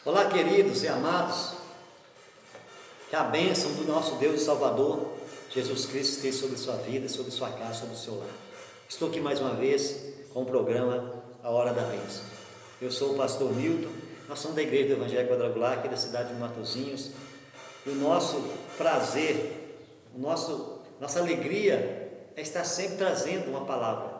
Olá, queridos e amados, que a bênção do nosso Deus e Salvador, Jesus Cristo, esteja sobre sua vida, sobre sua casa, sobre o seu lar. Estou aqui mais uma vez com o programa A Hora da Bênção. Eu sou o pastor Milton, nós somos da Igreja do Evangelho Quadrangular, aqui da cidade de Matozinhos, e o nosso prazer, nossa alegria é estar sempre trazendo uma palavra.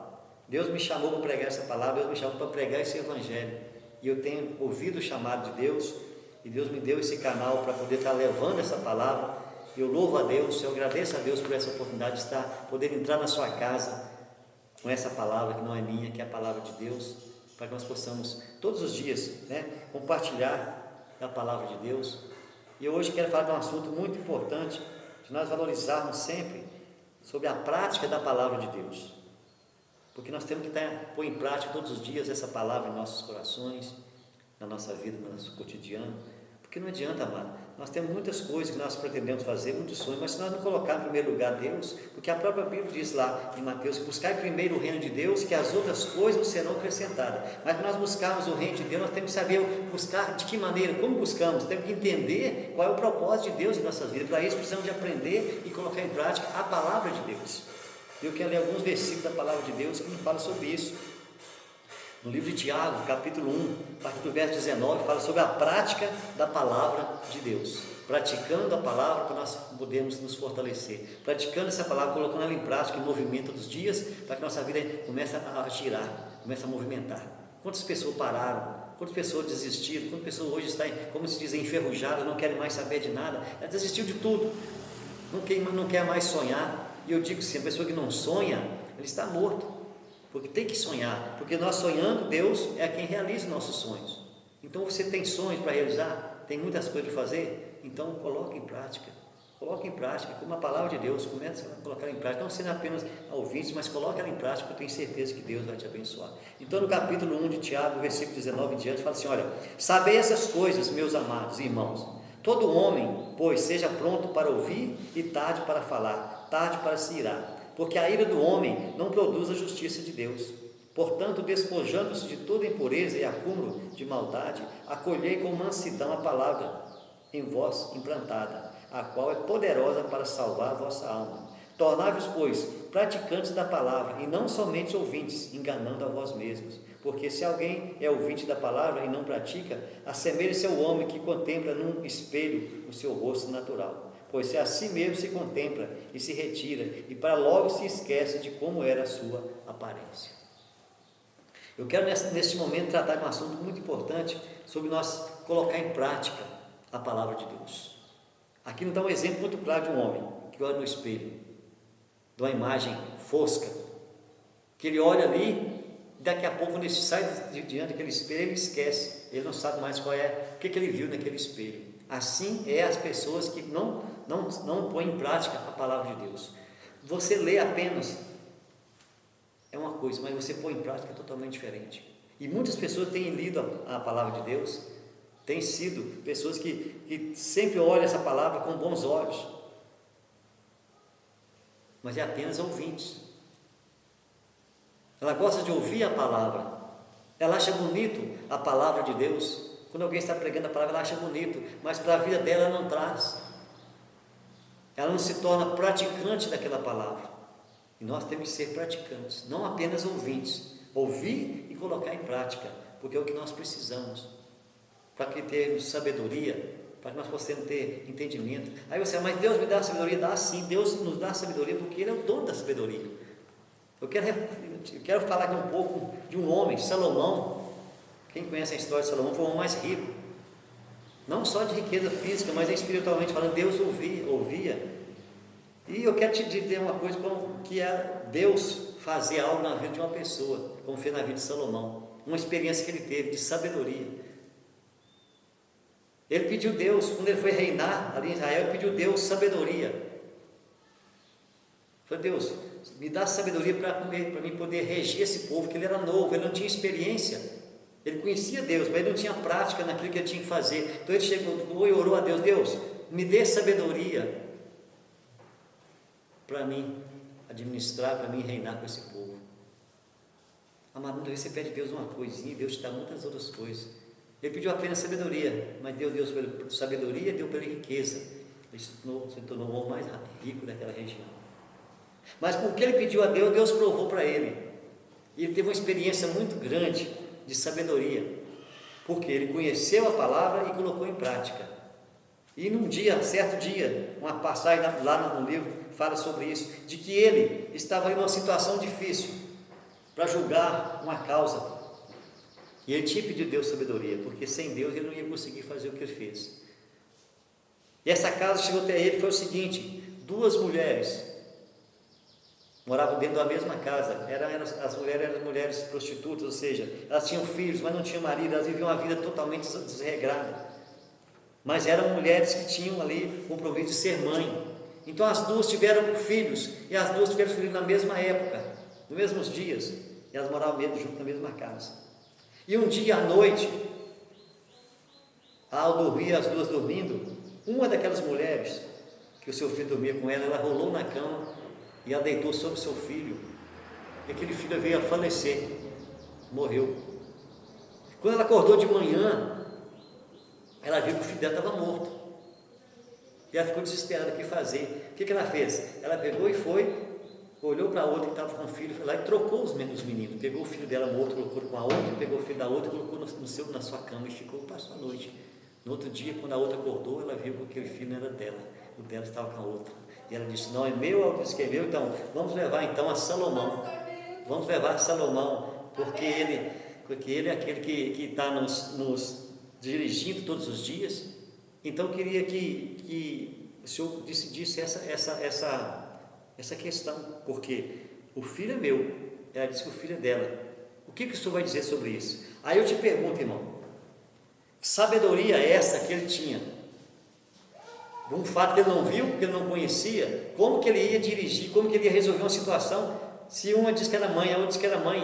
Deus me chamou para pregar essa palavra, Deus me chamou para pregar esse Evangelho. E eu tenho ouvido o chamado de Deus, e Deus me deu esse canal para poder estar levando essa palavra. Eu louvo a Deus, eu agradeço a Deus por essa oportunidade de poder entrar na sua casa com essa palavra que não é minha, que é a palavra de Deus, para que nós possamos todos os dias compartilhar da palavra de Deus. E hoje quero falar de um assunto muito importante, de nós valorizarmos sempre sobre a prática da palavra de Deus. Porque nós temos que pôr em prática todos os dias essa palavra em nossos corações, na nossa vida, no nosso cotidiano. Porque não adianta, amado, nós temos muitas coisas que nós pretendemos fazer, muitos sonhos, mas se nós não colocarmos em primeiro lugar Deus, porque a própria Bíblia diz lá em Mateus, buscar primeiro o reino de Deus, que as outras coisas serão acrescentadas. Mas para nós buscarmos o reino de Deus, nós temos que saber buscar de que maneira, como buscamos, temos que entender qual é o propósito de Deus em nossas vidas. Para isso precisamos de aprender e colocar em prática a palavra de Deus. Eu quero ler alguns versículos da palavra de Deus que me falam sobre isso. No livro de Tiago, capítulo 1, a partir do verso 19, fala sobre a prática da palavra de Deus. Praticando a palavra para nós podermos nos fortalecer. Praticando essa palavra, colocando ela em prática, em movimento todos os dias, para que nossa vida comece a girar, comece a movimentar. Quantas pessoas pararam? Quantas pessoas desistiram? Quantas pessoas hoje estão, como se diz, enferrujadas, não querem mais saber de nada? Ela desistiu de tudo. Não quer mais sonhar. E eu digo assim, a pessoa que não sonha, ele está morto, porque tem que sonhar, porque nós sonhando, Deus é quem realiza nossos sonhos. Então você tem sonhos para realizar, tem muitas coisas para fazer, então coloque em prática, como a palavra de Deus, comece a colocar em prática, não sendo apenas ouvintes, mas coloque ela em prática, eu tenho certeza que Deus vai te abençoar. Então no capítulo 1 de Tiago, versículo 19 em diante, fala assim, olha, sabei essas coisas, meus amados irmãos, todo homem, pois, seja pronto para ouvir e tarde para falar, tarde para se irar, porque a ira do homem não produz a justiça de Deus. Portanto, despojando-se de toda impureza e acúmulo de maldade, acolhei com mansidão a palavra em vós implantada, a qual é poderosa para salvar a vossa alma. Tornai-vos, pois, praticantes da palavra, e não somente ouvintes, enganando a vós mesmos. Porque se alguém é ouvinte da palavra e não pratica, assemelha-se ao homem que contempla num espelho o seu rosto natural. Pois se a si mesmo se contempla e se retira, e para logo se esquece de como era a sua aparência. Eu quero neste momento tratar de um assunto muito importante, sobre nós colocar em prática a palavra de Deus. Aqui nos dá um exemplo muito claro de um homem que olha no espelho, de uma imagem fosca, que ele olha ali, daqui a pouco quando ele sai diante daquele espelho, ele esquece, ele não sabe mais o que ele viu naquele espelho. Assim é as pessoas que não põem em prática a palavra de Deus. Você lê apenas é uma coisa, mas você põe em prática é totalmente diferente. E muitas pessoas têm lido a palavra de Deus, têm sido pessoas que sempre olham essa palavra com bons olhos, mas é apenas ouvintes. Ela gosta de ouvir a palavra, ela acha bonito a palavra de Deus. Quando alguém está pregando a palavra, ela acha bonito, mas para a vida dela ela não traz. Ela não se torna praticante daquela palavra. E nós temos que ser praticantes, não apenas ouvintes. Ouvir e colocar em prática, porque é o que nós precisamos. Para que termos sabedoria, para que nós possamos ter entendimento. Aí você, mas Deus me dá sabedoria? Dá sim, Deus nos dá sabedoria, porque Ele é o dono da sabedoria. Eu quero falar aqui um pouco de um homem, Salomão. Quem conhece a história de Salomão foi o homem mais rico, não só de riqueza física, mas espiritualmente falando. Deus ouvia. E eu quero te dizer uma coisa, como que é Deus fazer algo na vida de uma pessoa, como fez na vida de Salomão, uma experiência que ele teve de sabedoria. Ele pediu a Deus, quando ele foi reinar ali em Israel, ele pediu a Deus sabedoria. Falei, Deus, me dá sabedoria para mim poder regir esse povo, que ele era novo, ele não tinha experiência. Ele conhecia Deus, mas ele não tinha prática naquilo que ele tinha que fazer. Então ele chegou e orou a Deus, Deus, me dê sabedoria para mim administrar, para mim reinar com esse povo. Amado, muitas vezes você pede a Deus uma coisinha e Deus te dá muitas outras coisas. Ele pediu apenas sabedoria, mas Deus para ele sabedoria e deu para ele riqueza. Ele se tornou o homem mais rico daquela região. Mas com o que ele pediu a Deus, Deus provou para ele. E ele teve uma experiência muito grande de sabedoria, porque ele conheceu a palavra e colocou em prática. E num dia, certo dia, uma passagem lá no livro fala sobre isso, de que ele estava em uma situação difícil para julgar uma causa. E ele tinha pedido a Deus sabedoria, porque sem Deus ele não ia conseguir fazer o que ele fez. E essa causa chegou até ele, foi o seguinte: 2 mulheres moravam dentro da mesma casa. As mulheres eram mulheres prostitutas, ou seja, elas tinham filhos, mas não tinham marido, elas viviam uma vida totalmente desregrada. Mas eram mulheres que tinham ali o compromisso de ser mãe. Então as 2 tiveram filhos, e as 2 tiveram filhos na mesma época, nos mesmos dias, e elas moravam mesmo junto na mesma casa. E um dia à noite, ao dormir, as 2 dormindo, uma daquelas mulheres, que o seu filho dormia com ela, ela rolou na cama e a deitou sobre o seu filho, e aquele filho veio a falecer, morreu. Quando ela acordou de manhã, ela viu que o filho dela estava morto, e ela ficou desesperada, o que fazer? O que ela fez? Ela pegou e foi, olhou para a outra que estava com o filho, foi lá e trocou os meninos, pegou o filho dela morto, colocou com a outra, pegou o filho da outra, colocou na sua cama e passou a noite. No outro dia, quando a outra acordou, ela viu que aquele filho não era dela, o dela estava com a outra. E ela disse: não, é meu, ela disse que é meu, então vamos levar então a Salomão. Vamos levar a Salomão, porque ele é aquele que está nos dirigindo todos os dias. Então eu queria que o Senhor decidisse essa questão, porque o filho é meu, ela disse que o filho é dela. O que o Senhor vai dizer sobre isso? Aí eu te pergunto, irmão, sabedoria essa que ele tinha, de um fato que ele não viu, que ele não conhecia, como que ele ia dirigir, como que ele ia resolver uma situação, se uma disse que era mãe, a outra disse que era mãe,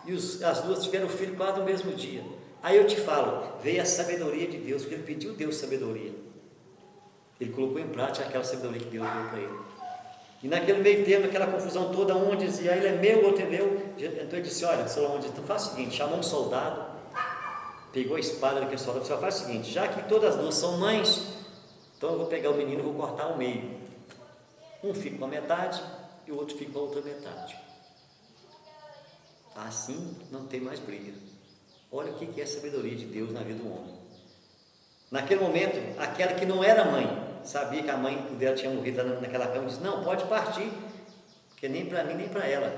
e as 2 tiveram filho quase no mesmo dia. Aí eu te falo, veio a sabedoria de Deus, porque ele pediu a Deus sabedoria, ele colocou em prática aquela sabedoria que Deus deu para ele. E naquele meio tempo, naquela confusão toda, um dizia: ele é meu, o outro é meu. Então ele disse: olha, Salomão disse, então faz o seguinte, chamou um soldado, pegou a espada daquele soldado e disse: faz o seguinte, já que todas as 2 são mães, então eu vou pegar o menino e vou cortar ao meio. Um fica com a metade e o outro fica com a outra metade. Assim não tem mais briga. Olha o que é a sabedoria de Deus na vida do homem. Naquele momento, aquela que não era mãe, sabia que a mãe dela tinha morrido naquela cama, disse: não, pode partir, porque nem para mim nem para ela.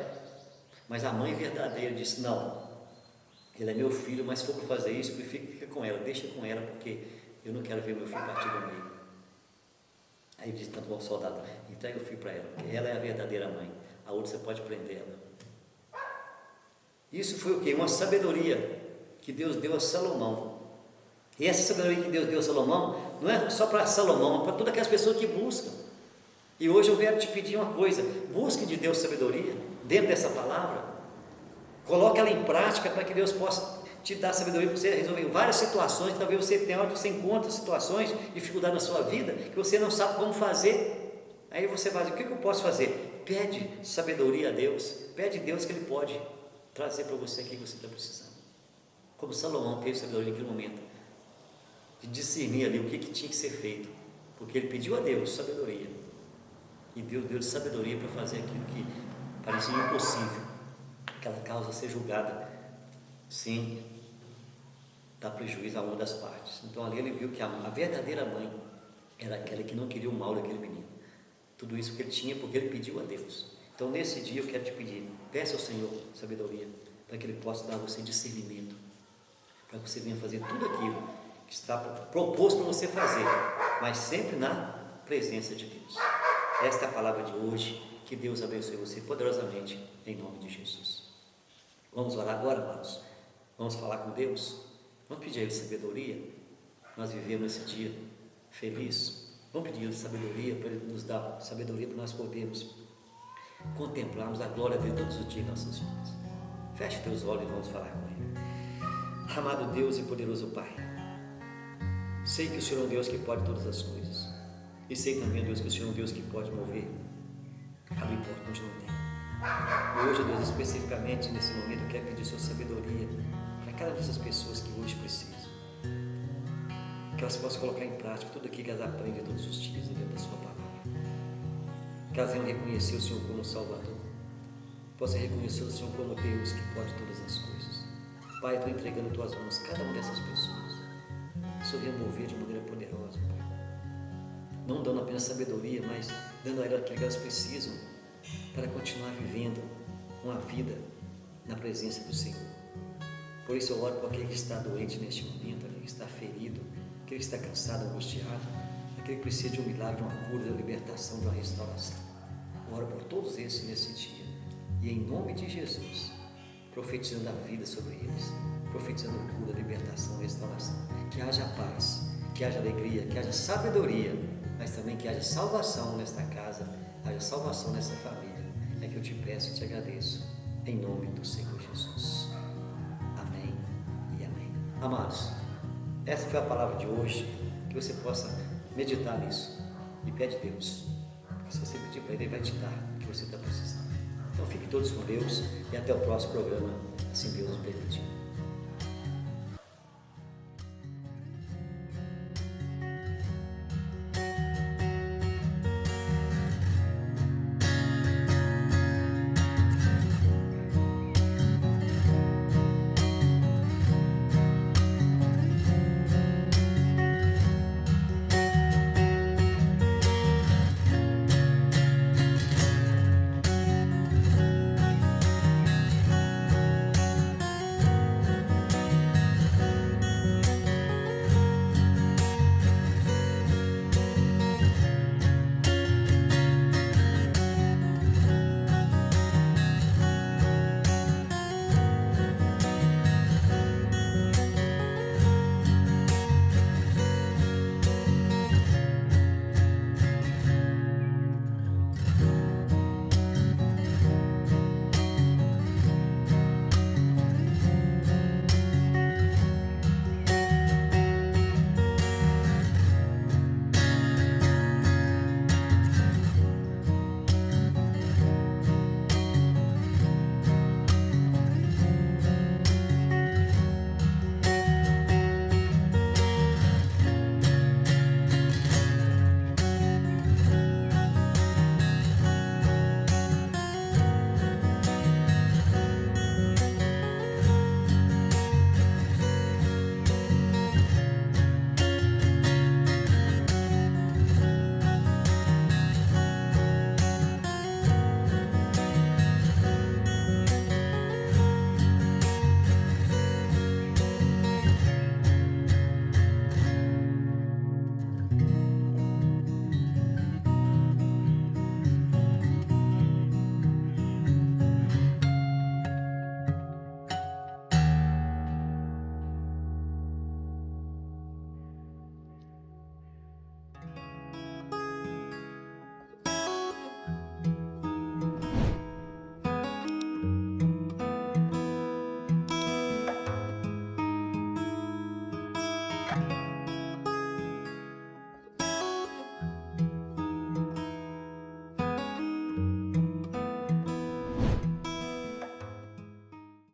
Mas a mãe verdadeira disse: não, ele é meu filho, mas se for para fazer isso, prefiro que fique com ela, deixa com ela, porque eu não quero ver meu filho partir do meio. Aí disse tanto bom soldado: entrega o filho para ela, porque ela é a verdadeira mãe, a outra você pode prender ela. Isso foi o quê? Uma sabedoria que Deus deu a Salomão. E essa sabedoria que Deus deu a Salomão não é só para Salomão, é para todas aquelas pessoas que buscam. E hoje eu quero te pedir uma coisa: busque de Deus sabedoria dentro dessa palavra, coloque ela em prática para que Deus possa te dar sabedoria para você resolver várias situações. Talvez você tenha hora que você encontra situações, dificuldade na sua vida, que você não sabe como fazer. Aí você vai dizer: o que eu posso fazer? Pede sabedoria a Deus, pede a Deus que Ele pode trazer para você aquilo que você está precisando. Como Salomão teve sabedoria naquele momento, de discernir ali o que tinha que ser feito, porque ele pediu a Deus sabedoria, e Deus deu sabedoria para fazer aquilo que parecia impossível, aquela causa ser julgada sem dar prejuízo a uma das partes. Então ali ele viu que a verdadeira mãe era aquela que não queria o mal daquele menino. Tudo isso que ele tinha porque ele pediu a Deus. Então nesse dia eu quero te pedir, peça ao Senhor sabedoria, para que Ele possa dar a você discernimento, para que você venha fazer tudo aquilo que está proposto para você fazer, mas sempre na presença de Deus. Esta é a palavra de hoje. Que Deus abençoe você poderosamente, em nome de Jesus. Vamos orar agora, amados. Vamos falar com Deus. Vamos pedir a Ele sabedoria. Nós vivemos esse dia feliz. Vamos pedir a Ele sabedoria, para Ele nos dar sabedoria, para nós podermos contemplarmos a glória dele todos os dias em nossas vidas. Feche teus olhos e vamos falar com Ele. Amado Deus e poderoso Pai, sei que o Senhor é um Deus que pode todas as coisas, e sei também, Deus, que o Senhor é um Deus que pode mover abrir porta onde não tem. E hoje, Deus, especificamente nesse momento, eu quero pedir sua sabedoria para cada uma dessas pessoas que hoje precisam. Que elas possam colocar em prática tudo aquilo que elas aprendem todos os dias dentro da sua palavra. Que elas venham reconhecer o Senhor como Salvador, possam reconhecer o Senhor como Deus que pode todas as coisas. Pai, eu estou entregando em tuas mãos cada uma dessas pessoas. Que o Senhor venha mover de maneira poderosa, Pai. Não dando apenas sabedoria, mas dando a elas aquilo que elas precisam para continuar vivendo uma vida na presença do Senhor. Por isso eu oro por aquele que está doente neste momento, aquele que está ferido, aquele que está cansado, angustiado, aquele que precisa de um milagre, de uma cura, de uma libertação, de uma restauração. Eu oro por todos esses nesse dia. E em nome de Jesus, profetizando a vida sobre eles, profetizando cura, libertação, restauração. Que haja paz, que haja alegria, que haja sabedoria, mas também que haja salvação nesta casa, haja salvação nessa família. É que eu te peço e te agradeço, em nome do Senhor Jesus. Amém e amém. Amados, essa foi a palavra de hoje, que você possa meditar nisso e pede a Deus, porque se você pedir para Ele, Ele vai te dar o que você está precisando. Então fiquem todos com Deus e até o próximo programa, assim Deus nos permitir.